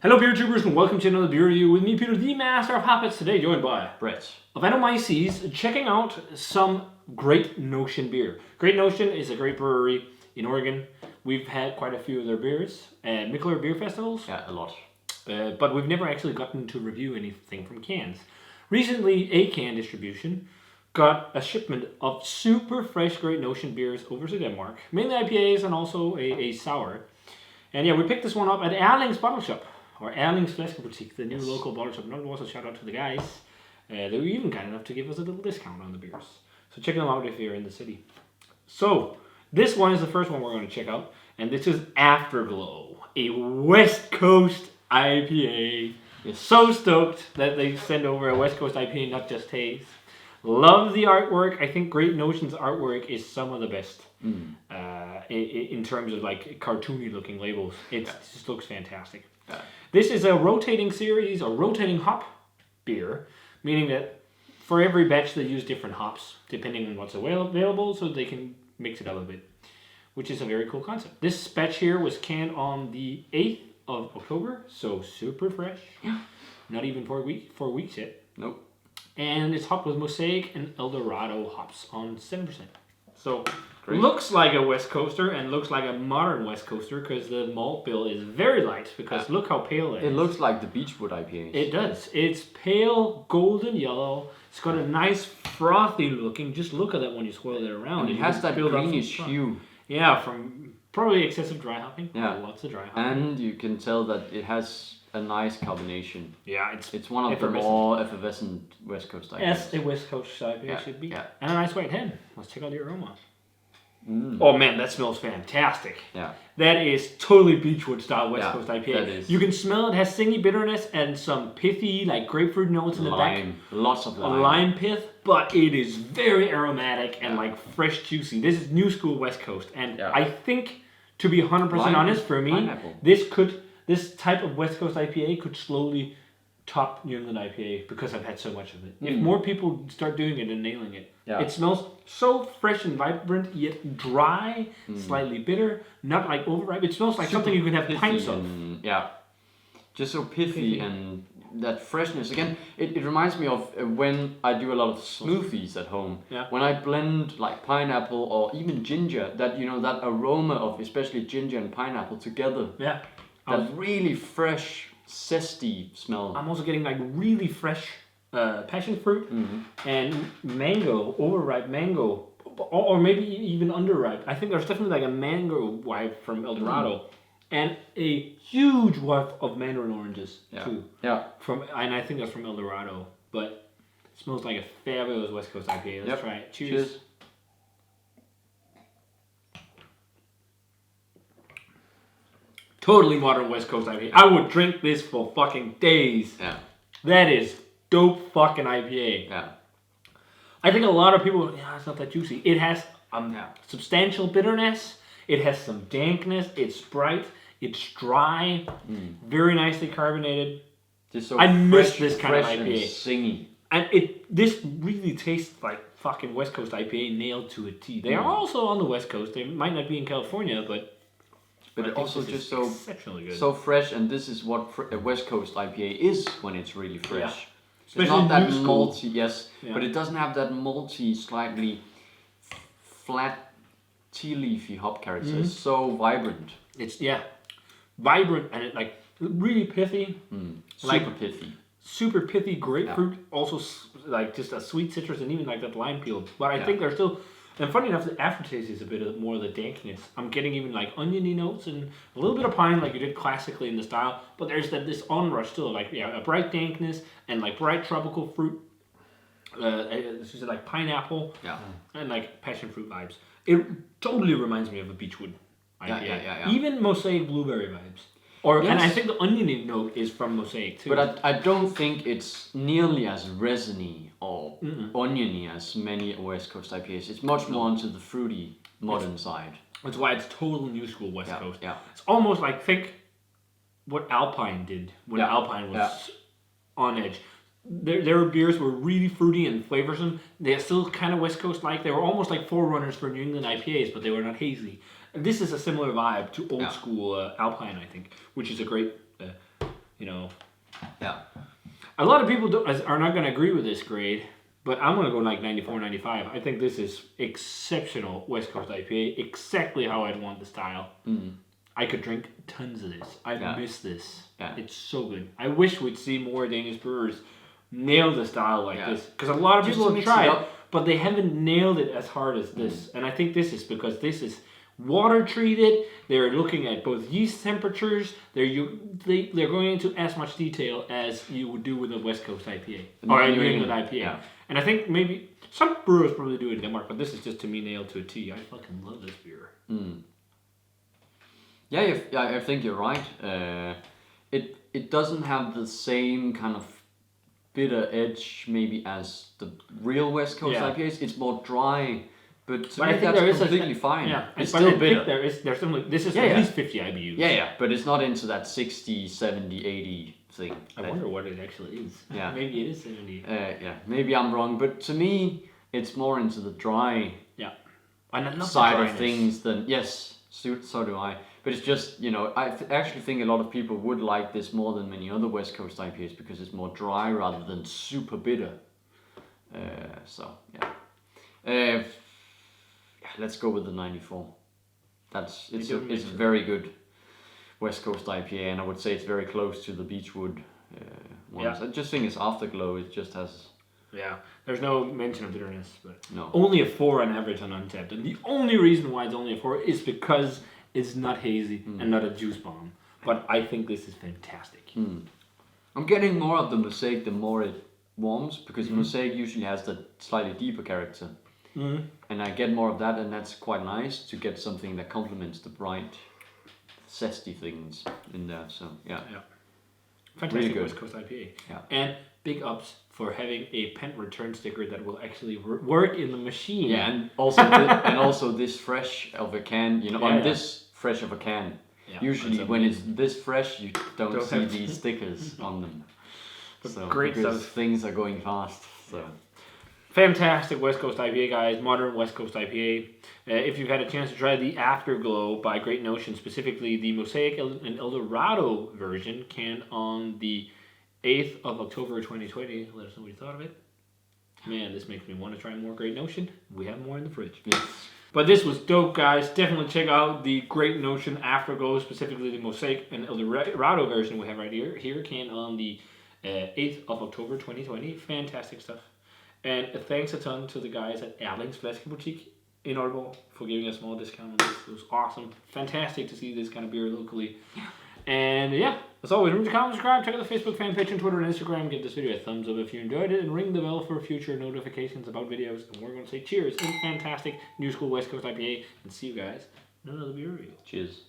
Hello beer tubers and welcome to another beer review with me, Peter, the master of hoppets, today joined by Brett of Anomyces, checking out some Great Notion beer. Great Notion is a great brewery in Oregon. We've had quite a few of their beers at Mickler beer festivals. Yeah, a lot. But we've never actually gotten to review anything from cans. Recently, a can distribution got a shipment of super fresh Great Notion beers over to Denmark. Mainly IPAs and also a sour. And yeah, we picked this one up at Erlings Bottle Shop. Or Erlings Flaskebutik, the new local bottle shop. Not also shout out to the guys. They were even kind enough to give us a little discount on the beers. So check them out if you're in the city. So, this one is the first one we're going to check out. And this is Afterglow, a West Coast IPA. So stoked that they send over a West Coast IPA, not just Haze. Love the artwork. I think Great Notion's artwork is some of the best. In terms of like cartoony looking labels. It just looks fantastic. This is a rotating series, or rotating hop beer, meaning that for every batch they use different hops, depending on what's available, so they can mix it up a bit, which is a very cool concept. This batch here was canned on the 8th of October, so super fresh. Yeah. Not even 4 weeks yet. Nope. And it's hopped with Mosaic and Eldorado hops on 7%. So, great. Looks like a West Coaster and looks like a modern West Coaster because the malt bill is very light because look how pale it is. It looks like the Beechwood IPAs. It does. It's pale golden yellow. It's got a nice frothy looking. Just look at that when you swirl it around. And it has that greenish hue. Yeah, from probably excessive dry hopping. Yeah. Lots of dry hopping. And you can tell that it has a nice carbonation. Yeah, it's one of the more effervescent West Coast IPAs. As a West Coast IPA should be. Yeah. And a nice white head. Let's check out the aroma. Oh man, that smells fantastic. Yeah. That is totally Beechwood style West Coast IPA. That is. You can smell it has singy bitterness and some pithy like grapefruit notes in the back. Lots of lime. A lime pith, but it is very aromatic and like fresh juicy. This is new school West Coast, and I think, to be 100% honest, for me, this type of West Coast IPA could slowly top New England IPA because I've had so much of it. If more people start doing it and nailing it, it smells so fresh and vibrant, yet dry, slightly bitter, not like overripe. It smells like something you can have pints of. Yeah, just so pithy and that freshness. Again, it reminds me of when I do a lot of smoothies at home. Yeah. When I blend like pineapple or even ginger, that that aroma of especially ginger and pineapple together. Yeah. That really fresh, zesty smell. I'm also getting like really fresh passion fruit and mango, overripe mango, or maybe even underripe. I think there's definitely like a mango vibe from Eldorado, and a huge whiff of mandarin oranges too. Yeah. And I think that's from Eldorado, but it smells like a fabulous West Coast IPA. Let's try it. Cheers. Totally modern West Coast IPA. I would drink this for fucking days. Yeah. That is dope fucking IPA. Yeah. I think a lot of people, it's not that juicy. It has substantial bitterness. It has some dankness. It's bright. It's dry. Very nicely carbonated. So I miss this kind of IPA. Singy. And this really tastes like fucking West Coast IPA nailed to a T. They are also on the West Coast. They might not be in California, but it also just so fresh, and this is what a West Coast IPA is when it's really fresh. Yeah. It's not that malty, but it doesn't have that malty, slightly flat tea leafy hop character. It's so vibrant. It's vibrant and it like really pithy, super pithy grapefruit. Also like just a sweet citrus and even like that lime peel. But I think they're still. And funny enough, the aftertaste is a bit more of the dankness. I'm getting even like oniony notes and a little bit of pine like you did classically in the style. But there's this onrush still, like a bright dankness and like bright tropical fruit. This is like pineapple and like passion fruit vibes. It totally reminds me of a Beechwood IPA. Yeah. Even Mosaic blueberry vibes. And I think the oniony note is from Mosaic too. But I don't think it's nearly as resiny or oniony as many West Coast IPAs. It's much more onto the fruity modern side. That's why it's total new school West Coast. Yeah. It's almost like think what Alpine did when Alpine was on edge. Their beers were really fruity and flavorsome. They're still kind of West Coast like. They were almost like forerunners for New England IPAs, but they were not hazy. And this is a similar vibe to old school Alpine, I think, which is a great A lot of people are not going to agree with this grade, but I'm going to go like 94, 95. I think this is exceptional West Coast IPA, exactly how I'd want the style. I could drink tons of this. I miss this. Yeah. It's so good. I wish we'd see more Danish brewers nail the style like this, because a lot of people have tried it, but they haven't nailed it as hard as this. And I think this is because this is water treated. They're looking at both yeast temperatures. They're going into as much detail as you would do with a West Coast IPA or a New England IPA. Yeah. And I think maybe some brewers probably do it in Denmark, but this is just to me nailed to a T. I fucking love this beer. Yeah, I think you're right. It doesn't have the same kind of bitter edge maybe as the real West Coast IPAs. It's more dry, but to me that's completely fine. Yeah, it's still bitter. There's something. This is at least 50 IBUs. Yeah, but it's not into that 60, 70, 80 thing. I wonder what it actually is. Yeah, maybe it is 70. Maybe I'm wrong, but to me it's more into the dry side of things than so do I. But it's just, I actually think a lot of people would like this more than many other West Coast IPAs because it's more dry rather than super bitter. Let's go with the 94. It's a very good West Coast IPA, and I would say it's very close to the Beechwood ones. I just think it's Afterglow. It just has... Yeah, there's no mention of bitterness, but no. Only a 4 on average on Untapped. And the only reason why it's only a 4 is because it's not hazy and not a juice bomb. But I think this is fantastic. I'm getting more of the Mosaic the more it warms, because Mosaic usually has the slightly deeper character. And I get more of that, and that's quite nice to get something that complements the bright, zesty things in there. So, yeah. Fantastic really West Coast IPA. Yeah. And big ups for having a pent return sticker that will actually work in the machine. Yeah, and also this fresh of a can, this fresh of a can. Yeah, usually when it's this fresh, you don't see these stickers on them. So great stuff. Things are going fast. So fantastic West Coast IPA, guys. Modern West Coast IPA. If you've had a chance to try the Afterglow by Great Notion, specifically the Mosaic and Eldorado version, canned on the 8th of October 2020. Let us know what you thought of it. Man, this makes me want to try more Great Notion. We have more in the fridge. Yes. But this was dope, guys. Definitely check out the Great Notion Afterglow, specifically the Mosaic and Eldorado version we have right here. Here, canned on the 8th of October 2020. Fantastic stuff. And thanks a ton to the guys at Erlings Flaskebutik in Aalborg for giving us a small discount on this. It was awesome. Fantastic to see this kind of beer locally. And as always, remember to comment, subscribe, check out the Facebook fan page on Twitter and Instagram. Give this video a thumbs up if you enjoyed it, and ring the bell for future notifications about videos. And we're going to say cheers in fantastic New School West Coast IPA, and see you guys in another beer review. Cheers.